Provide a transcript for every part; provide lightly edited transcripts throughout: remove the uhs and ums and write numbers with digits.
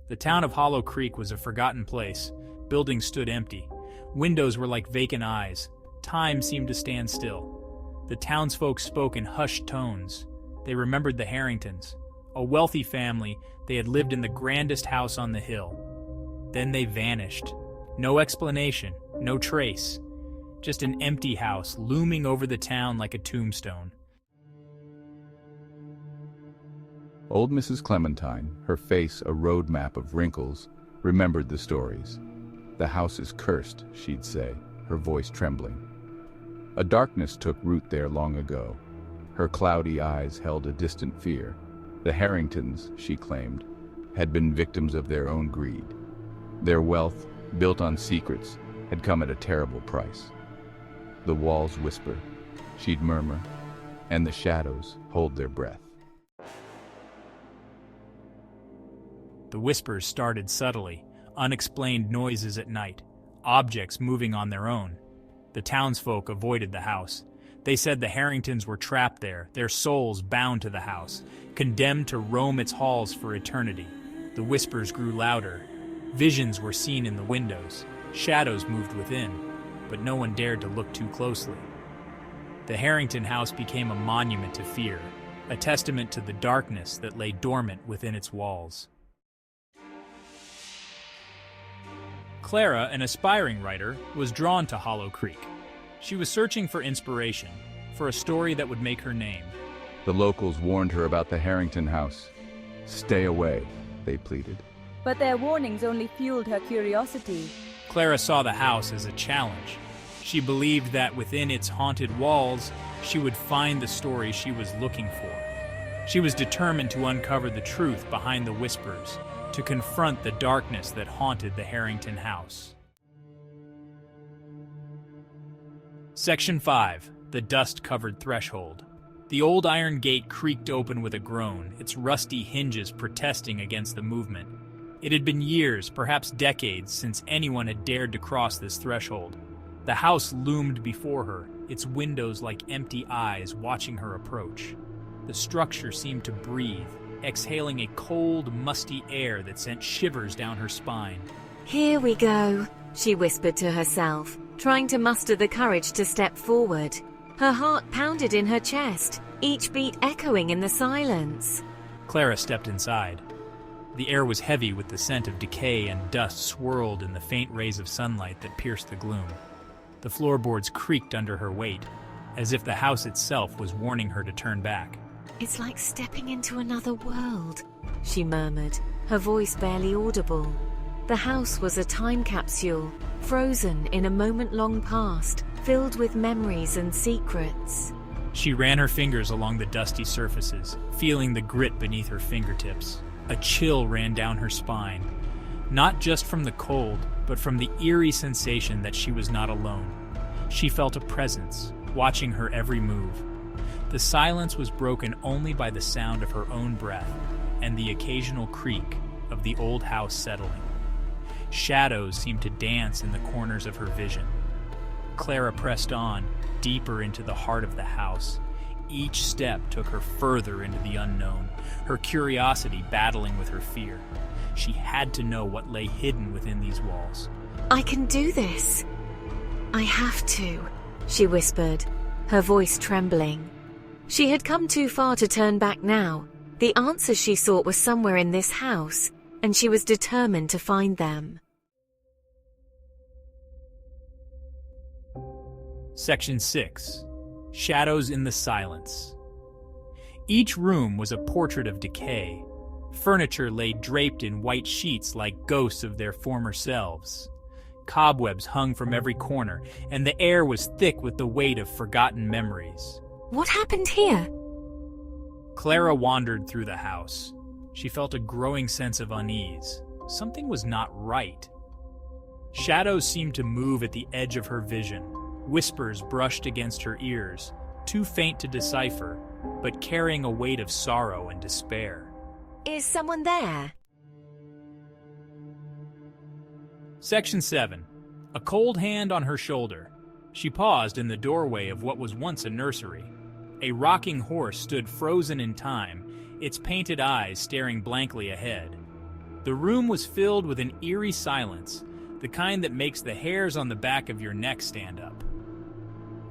The town of Hollow Creek was a forgotten place. Buildings stood empty. Windows were like vacant eyes. Time seemed to stand still. The townsfolk spoke in hushed tones. They remembered the Harringtons. A wealthy family, they had lived in the grandest house on the hill. Then they vanished. No explanation, no trace. Just an empty house looming over the town like a tombstone. Old Mrs. Clementine, her face a road map of wrinkles, remembered the stories. "The house is cursed," she'd say, her voice trembling. A darkness took root there long ago. Her cloudy eyes held a distant fear. The Harringtons, she claimed, had been victims of their own greed. Their wealth, built on secrets, had come at a terrible price. The walls whisper, she'd murmur, and the shadows hold their breath. The whispers started subtly, unexplained noises at night, objects moving on their own. The townsfolk avoided the house. They said the Harringtons were trapped there, their souls bound to the house, condemned to roam its halls for eternity. The whispers grew louder. Visions were seen in the windows. Shadows moved within, but no one dared to look too closely. The Harrington house became a monument to fear, a testament to the darkness that lay dormant within its walls. Clara, an aspiring writer, was drawn to Hollow Creek. She was searching for inspiration, for a story that would make her name. The locals warned her about the Harrington house. "Stay away," they pleaded. But their warnings only fueled her curiosity. Clara saw the house as a challenge. She believed that within its haunted walls, she would find the story she was looking for. She was determined to uncover the truth behind the whispers, to confront the darkness that haunted the Harrington house. Section 5. The Dust-Covered Threshold. The old iron gate creaked open with a groan, its rusty hinges protesting against the movement. It had been years, perhaps decades, since anyone had dared to cross this threshold. The house loomed before her, its windows like empty eyes watching her approach. The structure seemed to breathe, exhaling a cold, musty air that sent shivers down her spine. "Here we go," she whispered to herself, trying to muster the courage to step forward. Her heart pounded in her chest, each beat echoing in the silence. Clara stepped inside. The air was heavy with the scent of decay, and dust swirled in the faint rays of sunlight that pierced the gloom. The floorboards creaked under her weight, as if the house itself was warning her to turn back. "It's like stepping into another world," she murmured, her voice barely audible. The house was a time capsule, frozen in a moment-long past, filled with memories and secrets. She ran her fingers along the dusty surfaces, feeling the grit beneath her fingertips. A chill ran down her spine, not just from the cold, but from the eerie sensation that she was not alone. She felt a presence, watching her every move. The silence was broken only by the sound of her own breath and the occasional creak of the old house settling. Shadows seemed to dance in the corners of her vision. Clara pressed on, deeper into the heart of the house. Each step took her further into the unknown, her curiosity battling with her fear. She had to know what lay hidden within these walls. "I can do this. I have to," she whispered, her voice trembling. She had come too far to turn back now. The answers she sought were somewhere in this house, and she was determined to find them. Section 6. Shadows in the Silence. Each room was a portrait of decay. Furniture lay draped in white sheets like ghosts of their former selves. Cobwebs hung from every corner, and the air was thick with the weight of forgotten memories. "What happened here?" Clara wandered through the house. She felt a growing sense of unease. Something was not right. Shadows seemed to move at the edge of her vision. Whispers brushed against her ears, too faint to decipher, but carrying a weight of sorrow and despair. "Is someone there?" Section 7. A cold hand on her shoulder. She paused in the doorway of what was once a nursery. A rocking horse stood frozen in time, its painted eyes staring blankly ahead. The room was filled with an eerie silence, the kind that makes the hairs on the back of your neck stand up.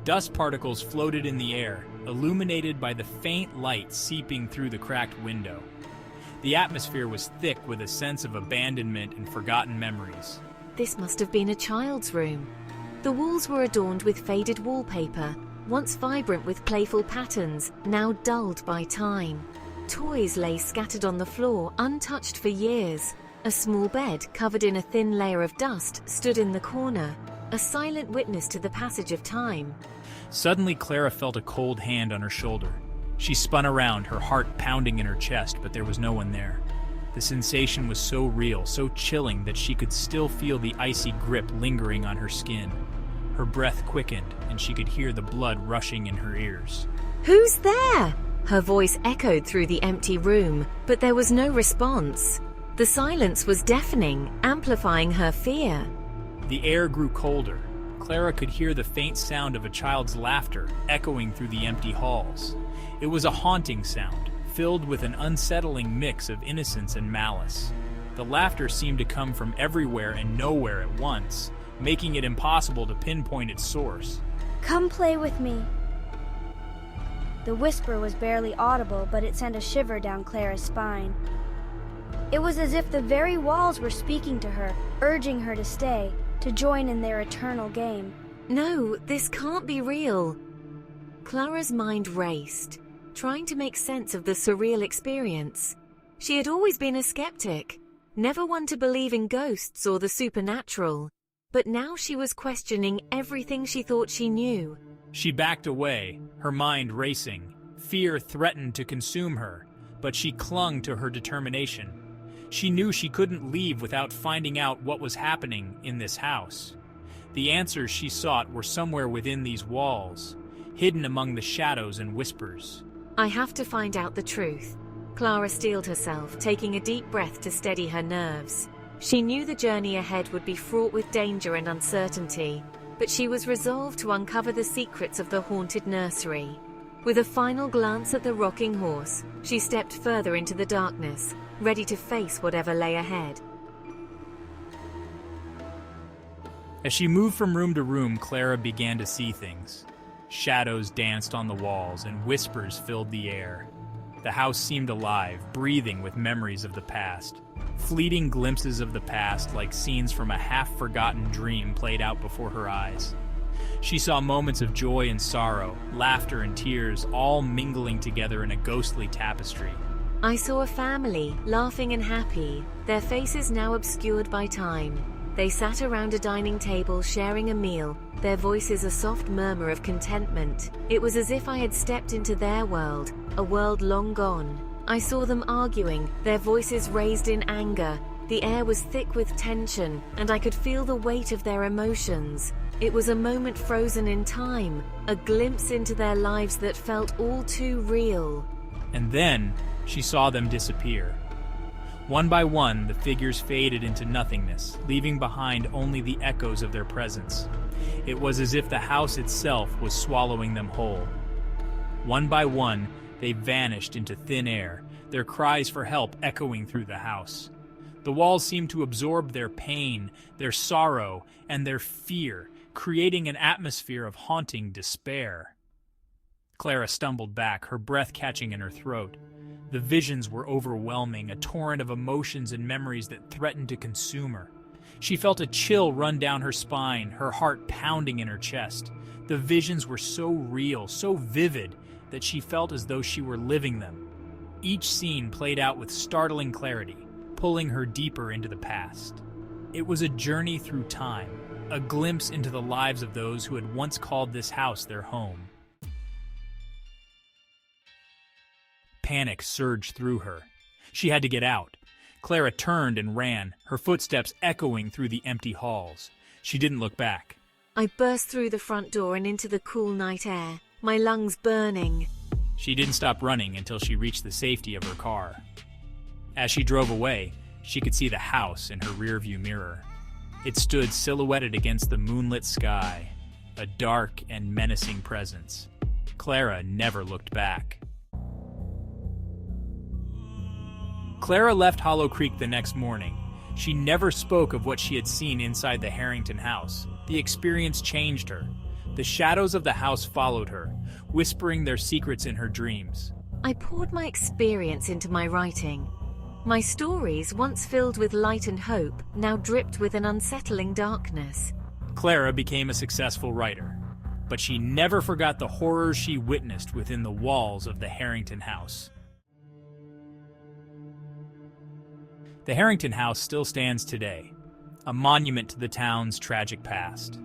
Dust particles floated in the air, illuminated by the faint light seeping through the cracked window. The atmosphere was thick with a sense of abandonment and forgotten memories. This must have been a child's room. The walls were adorned with faded wallpaper, once vibrant with playful patterns, now dulled by time. Toys lay scattered on the floor, untouched for years. A small bed, covered in a thin layer of dust, stood in the corner, a silent witness to the passage of time. Suddenly, Clara felt a cold hand on her shoulder. She spun around, her heart pounding in her chest, but there was no one there. The sensation was so real, so chilling, that she could still feel the icy grip lingering on her skin. Her breath quickened, and she could hear the blood rushing in her ears. "Who's there?" Her voice echoed through the empty room, but there was no response. The silence was deafening, amplifying her fear. The air grew colder. Clara could hear the faint sound of a child's laughter echoing through the empty halls. It was a haunting sound, filled with an unsettling mix of innocence and malice. The laughter seemed to come from everywhere and nowhere at once, making it impossible to pinpoint its source. "Come play with me." The whisper was barely audible, but it sent a shiver down Clara's spine. It was as if the very walls were speaking to her, urging her to stay, to join in their eternal game. No, this can't be real. Clara's mind raced, trying to make sense of the surreal experience. She had always been a skeptic, never one to believe in ghosts or the supernatural. But now she was questioning everything she thought she knew. She backed away, her mind racing. Fear threatened to consume her, but she clung to her determination. She knew she couldn't leave without finding out what was happening in this house. The answers she sought were somewhere within these walls, hidden among the shadows and whispers. I have to find out the truth. Clara steeled herself, taking a deep breath to steady her nerves. She knew the journey ahead would be fraught with danger and uncertainty, but she was resolved to uncover the secrets of the haunted nursery. With a final glance at the rocking horse, she stepped further into the darkness, ready to face whatever lay ahead. As she moved from room to room, Clara began to see things. Shadows danced on the walls and whispers filled the air. The house seemed alive, breathing with memories of the past. Fleeting glimpses of the past, like scenes from a half-forgotten dream, played out before her eyes. She saw moments of joy and sorrow, laughter and tears, all mingling together in a ghostly tapestry. I saw a family, laughing and happy, their faces now obscured by time. They sat around a dining table sharing a meal, their voices a soft murmur of contentment. It was as if I had stepped into their world, a world long gone. I saw them arguing, their voices raised in anger. The air was thick with tension, and I could feel the weight of their emotions. It was a moment frozen in time, a glimpse into their lives that felt all too real. And then she saw them disappear. One by one, the figures faded into nothingness, leaving behind only the echoes of their presence. It was as if the house itself was swallowing them whole. One by one, they vanished into thin air, their cries for help echoing through the house. The walls seemed to absorb their pain, their sorrow, and their fear, creating an atmosphere of haunting despair. Clara stumbled back, her breath catching in her throat. The visions were overwhelming, a torrent of emotions and memories that threatened to consume her. She felt a chill run down her spine, her heart pounding in her chest. The visions were so real, so vivid, that she felt as though she were living them. Each scene played out with startling clarity, pulling her deeper into the past. It was a journey through time, a glimpse into the lives of those who had once called this house their home. Panic surged through her. She had to get out. Clara turned and ran, her footsteps echoing through the empty halls. She didn't look back. I burst through the front door and into the cool night air, my lungs burning. She didn't stop running until she reached the safety of her car. As she drove away, she could see the house in her rearview mirror. It stood silhouetted against the moonlit sky, a dark and menacing presence. Clara never looked back. Clara left Hollow Creek the next morning. She never spoke of what she had seen inside the Harrington house. The experience changed her. The shadows of the house followed her, whispering their secrets in her dreams. I poured my experience into my writing. My stories, once filled with light and hope, now dripped with an unsettling darkness. Clara became a successful writer, but she never forgot the horrors she witnessed within the walls of the Harrington house. The Harrington house still stands today, a monument to the town's tragic past.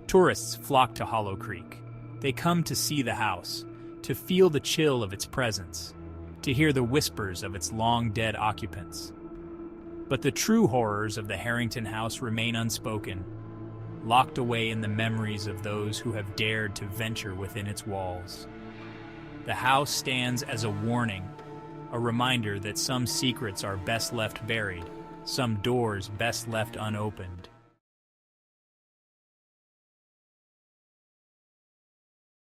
Tourists flock to Hollow Creek. They come to see the house, to feel the chill of its presence, to hear the whispers of its long-dead occupants. But the true horrors of the Harrington house remain unspoken, locked away in the memories of those who have dared to venture within its walls. The house stands as a warning, a reminder that some secrets are best left buried, some doors best left unopened.